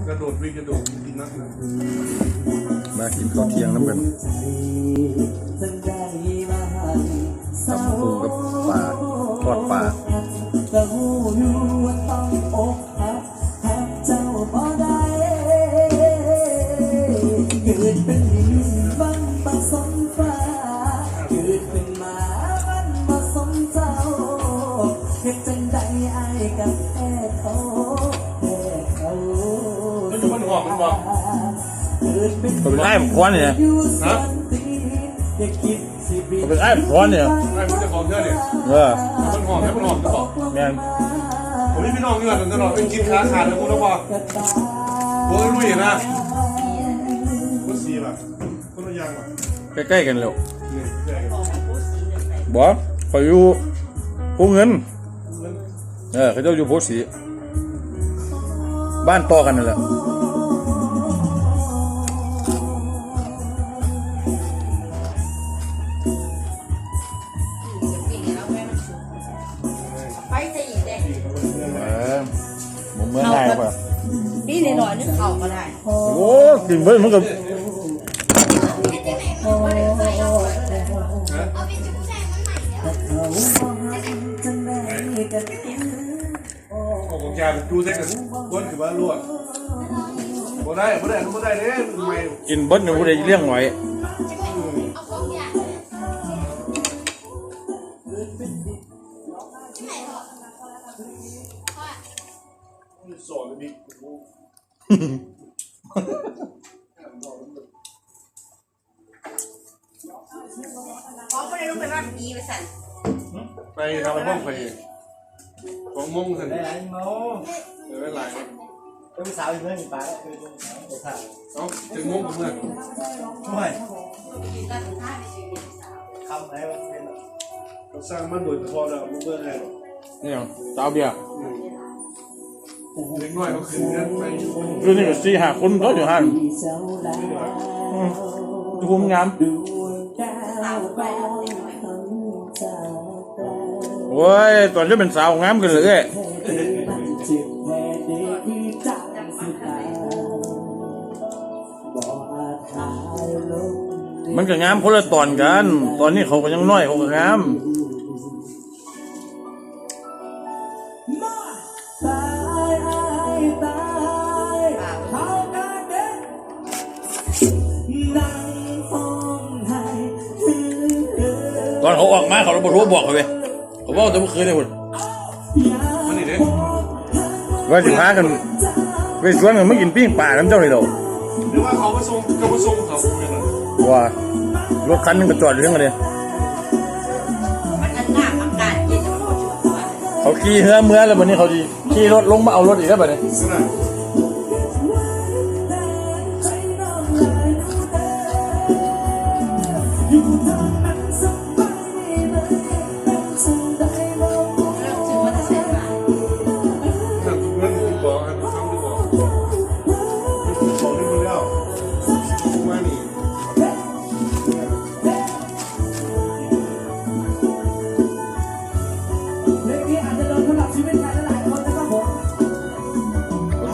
กระโดดวิ่งกระโดดกินนักมากินข้าวเที่ยงน้ำกันตำปูกับปลาทอดปลาเกิดเป็นดินบ้านผสมฟ้าเกิดเป็นหมาบ้านผสมเจ้าเกิดจังใดไอ้กับแค่เขามันจะมันหอมมันบอกก็เป็นไอ้ผมควันเนี่ยฮะก็เป็นไอ้ผมควันเนี่ยไอ้มันจะของเยอะเนี่ยมันหอมแล้วมันหอมจะบอกแม่นผมนี่พี่น้องนี่แหละตลอดเป็นกินขาขาดแล้วคุณต้องบอกโอ้ยลุยนะก็สีล่ะคนละอย่างว่ะใกล้ๆกันแล้วบอสคอยอยู่ผู้เงินเขาเจ้าอยู่โพสีบ้านต่อกันนั่นแหละผมเมื่อไงป่ะนี่ในหน่อยนึกเข่าก็ได้โอ้กินเบิ้ลมันกับของแกเป็นดูเซ็กกันก้นคือว่าลวกบ่ได้เด้ไม่กินเบิ้ลเนี่ยผู้ใดเลี้ยงไว้สอนดิขอไปได้รู้ไปว่าดีไปสั่นไปทำอะไรบ้างไปของมงสั่นได้หลายโมได้หลายเป็นสาวอีกเมื่อมีป้าเป็นสาวเอ้าถึงมงเมื่อช่วยคำอะไรวะเราสร้างมันโดยเฉพาะแล้วมึงเมื่อไงหรอนี่ยังสาวเบียร์เล็กน้อยเขาขึ้นกันไปคือนี่ก็4-5 คนก็อยู่ห้างดูคุ้มงามโอ้ยตอนจะเป็นสาวงามกันเลยมันก็งามคนละตอนกันตอนนี้เขาก็ยังน้อยเขาก็งามตอนเขาออกมาเขาบอกว่าบอกเขาเลยเขาบอกจะเมื่อคืนเลยคุณมันนี่เด้ว่าสิพากันไปสวนกันไม่กินปิ้งปลาน้ำเจ้าเลยเราหรือว่าเขาไปส่งเขาว่ารถคันนึงก็จอดอยู่ทั้งนั้นเลยเขาขี่เหือเมื่อแล้ววันนี้เขาดีขี่รถลงมาเอารถอีกแล้วแบบนี้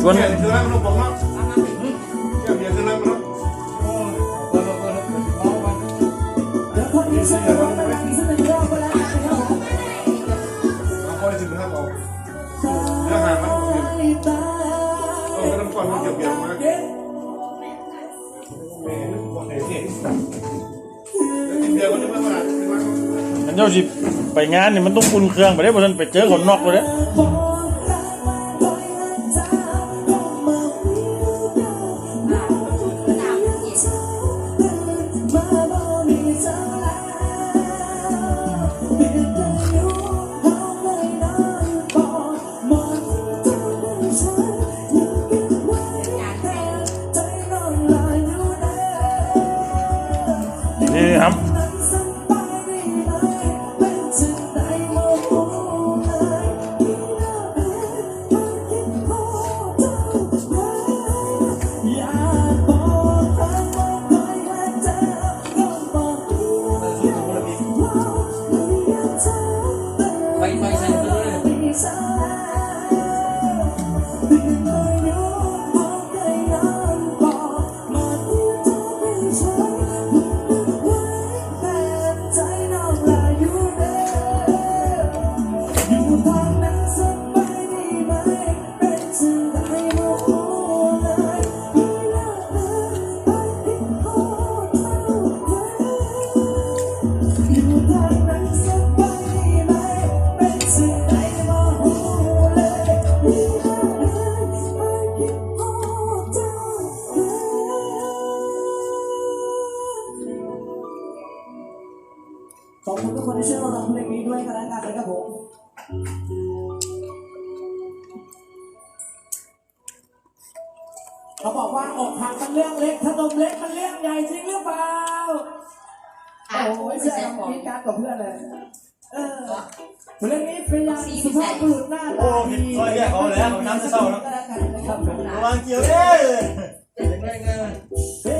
ชวนเดี๋ยวแล้วมันบอกว่าเดี๋ยวแล้วมันเอาไปถึงห้าเอาแล้วหามันเอาไปทำก่อนมันเกี่ยวมากมันเจ้าสิไปงานเนี่ยมันต้องอุ่นเครื่องไปได้เพราะฉะนั้นไปเจอคนนอกเลยเนี่ยนี่ครับ เขาบอกว่าอกหักมันเรื่องเล็กขนมเล็กมันเรื่องใหญ่จริงหรือเปล่าโอ้ยเชื่อผมคิดการกับเพื่อนเลยเรื่องนี้เป็นยังสุภาพบุรุษหน้าตาดี คอยแยกเขาแล้วผมน้ำจะเศร้าแล้ว ครับ ระวังเกี่ยวเด้อ เฮ้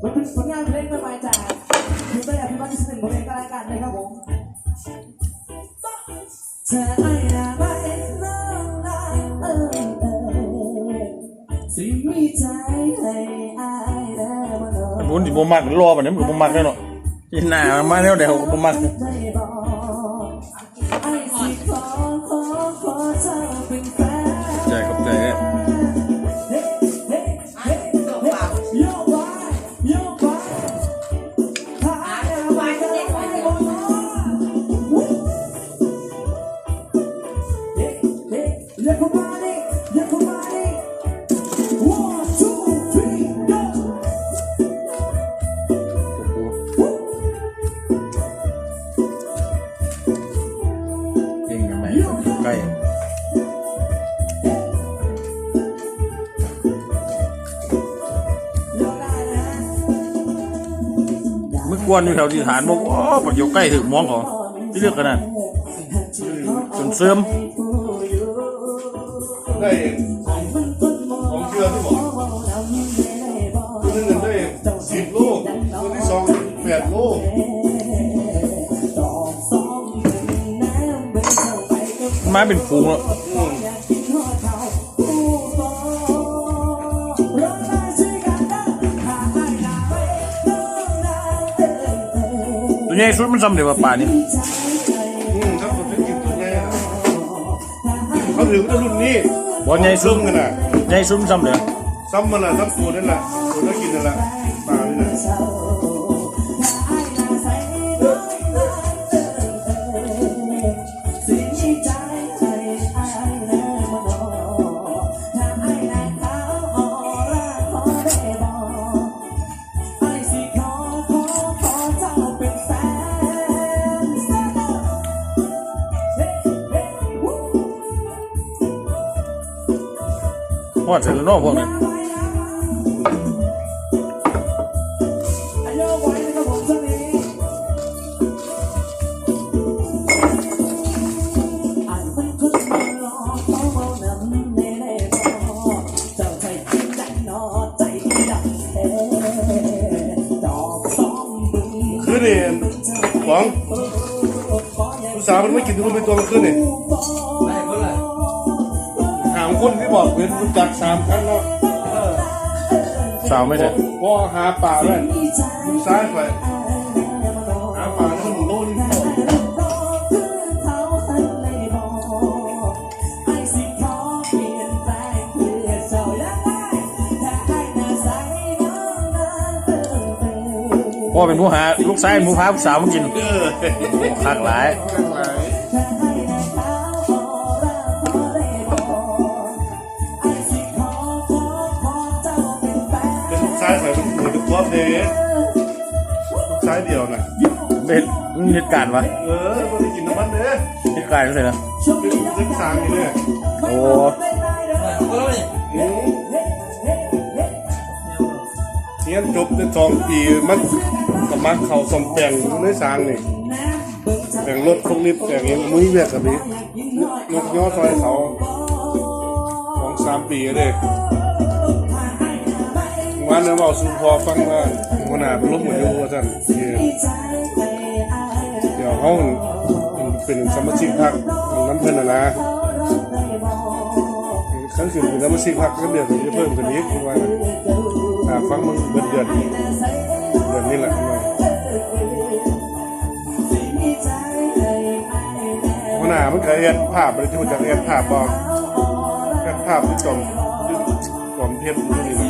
มันเป็นผลงานเพลงใหม่ๆจากคุณได้อภิวัตที่1บทเพลงก็แล้วกันนะครับผมเธอไอ้ละไม่น้องนะสิมีใจให้อายได้มาหน่อย บุญที่บ่มักรอบัดนี้มันก็บ่มักแน่เนาะกินหน้ามาแล้วเดี๋ยวบ่มัก ได้บอกไอ้สิขอเจ้าเป็นแฟน ใจกับใจเด้อ โยกไปโยกไปพาไปเดินไปบนฟ้าเรียกเข้ามาดิเรียกเข้ามาดิ one two three go เก่งกันไหมใกล้ โยกได้นะ เมื่อกวนอยู่แถวที่ฐานบอกว่าปักอยู่ใกล้ถึงมองเขาที่เลือกกันนั่นจนเสื่อม ได้ของเชื่อที่บอกตัวนึงได้10 ลูกตัวที่2 8 ลูก มาเป็นฟูงแล้วตัวใหญ่สุดมันซ้ำเดียวกับป่านี่ ถ้าคนที่กินตัวใหญ่เขาถือว่ารุ่นนี้ บอลใหญ่สุ ซึ ด มกันน่ะ ใหญ่สุดมันซ้ำเดียว ซ้ำมันน่ะซ้ำตัวนั่นแหละตัวนั้นกินนั่นแหละปลานี่แหละพอดเสร็จแล้วเนาะพวกนี้ คือนี่ของผู้สาวมันไม่กินทุเรียนเป็นตัวมันขึ้นนี่ ไม่คนละ ถามคนที่บอกเป็นรู้จัก3 ครั้งแล้ว สาวไม่ใช่ พอหาปลาเลยซ้ายไปหาปลาแล้วมันโลนึงพอ พ่อเป็นผู้หาลูกชายเป็นผู้พาผู้สาวมากินคักหลาย เป็นลูกซ้ายไปเป็นหัวทุกรอบเด้ลูกซ้ายเดียวน่ะ เป็นเหตุการณ์วะ มันได้กินน้ำมันเด้ เหตุการณ์ไม่ใช่นะ เป็นสางอยู่เนี่ย โอ้ คนละนี่ เรียนจบได้2 ปีมันสมัครเข้าสมแต่งในสางนี่แต่งรถพวกนี้แต่งเองมือเวียดกับนี้นกย่อซอยเขา2-3 ปีเลยวันนั้นบอกสุพอฟังว่าหัวหน้าเป็นลมมาอยู่ว่าท่านเดี๋ยวเขาเป็นสมาชิกพรรคน้ำเพิ่นน่ะนะขั้นสุดเป็นสมาชิกพรรคก็เดือนจะเพิ่มขึ้นอีกว่าฟังมันเบิดเดือนนี่แหละหัวหน้ามันก็เอ็ดภาพมันจะจากเอ็ดภาพบอกเอ็ดภาพที่จอมเทียบนี่นะ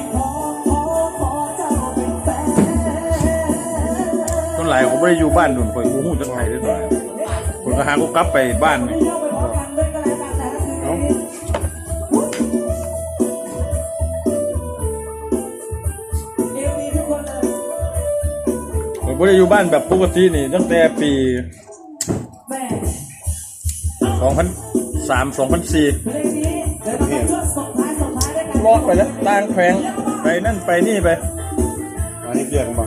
ต้นหลายผมไม่ได้อยู่บ้านดุนข่อยหูหูจักไห้ได้ต่อยคนก็หาก็กลับไปบ้านนี่ เอ้า ผมไม่ได้อยู่บ้านแบบปกตินี่ตั้งแต่ปี 2003 2004 เพลงนี้เดี๋ยวเราจะส่งท้ายด้วยกัน เลาะไปแล้วต่างแขวงไปนั่นไปนี่ไป อันนี้เรียกกันบ่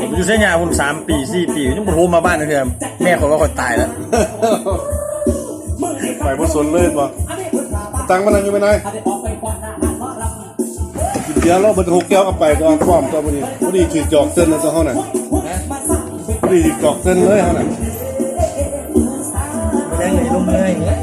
ผมอยู่เส้นยาผม3 ปี 4 ปียังบ่โทรมาบ้านเลยเถอะแม่เขาว่าเขาตายแล้ว ไปบ่สนเลยบ่ตังค์มันนั่นอยู่ไปไหนกินเบียร์เราเบิด6 แก้วเอาไปก็พร้อมตัวบ่นี้บ่ดีถือจอกเส้นนะตัวเฮาน่ะบ่ดีถือจอกเส้นเลยเฮาน่ะ แรงเลยลงเลยอย่างเงี้ย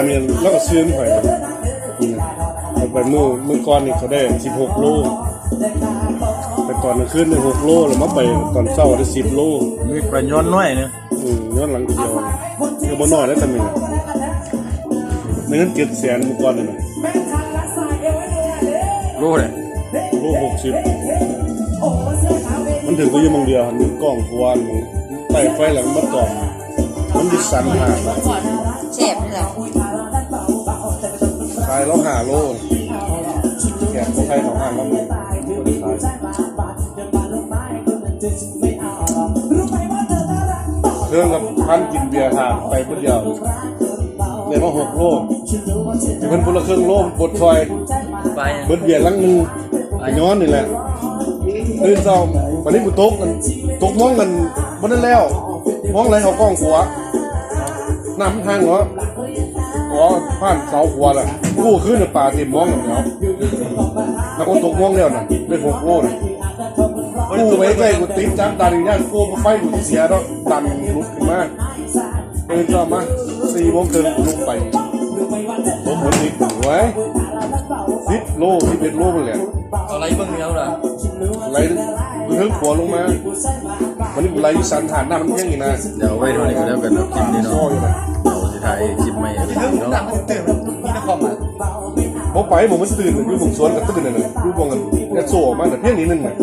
เนี่ยแล้วก็ซื้อนี่ไปไปมือก่อนนี่เขาได้16 โลไปตอนกลางคืนได้6 โลแล้วมาไปตอนเช้าได้10 โล มีประย้อนน้อยเนี่ย ย้อนหลังเดียวก็บ่น้อยได้ตำนี้ในเงิน700,000มือก่อนนี่น่ะ รู้เลย โล60มันถึงก็อยู่มองเดียวหันมีกล้องกวนไต่ไฟหลังมาตอมมันดิสันหา เจ็บเลย ขายแล้ว5 โลแกะใครเขาห่างแล้วมันเครื่องกับพันกินเบียร์หาไปคนเดียวเลยมา6 โลที่เพิ่นคนละครึ่งโลบดซอย ไป เบิดเบียร์ลังนึงย้อนนี่แหละตื่นเช้าวันนี้กูตกมองกันบ่ได้แล้วมองไหลเขากล้องหัวน้ำทางเหรออ๋อผ่านเสาหัวล่ะกูขึ้นป่าเต็มมองแล้วแล้วก็ตกมองแล้วน่ะได้6 โลน่ะกูไว้ใกล้กูติดจับดันย่านกูไฟกูเสียแล้วดันลุกขึ้นมาตื่นเช้ามา4 โมงครึ่งลุกไปผมเหมือนติดไว้10 โล11 โลมันแหละ เอาอะไรบ้างเนี่ยล่ะ ไหลเรื่องขัวลงมาวันนี้กูไหลอยู่สันฐานหน้ามันเที่ยงอีกนะ เดี๋ยวไว้เท่านี้ก็แล้วกันนะคลิปนี้ ซ่อ เนาะ อยู่นะ เดี๋ยวสิถ่ายคลิปใหม่ให้ดูเนาะ ผมไปผมมันตื่นอยู่ผมสวนกับตื่นน่ะอยู่บงกันแอดโซ่ออกมาแต่เพียงนี้นึงน่ะ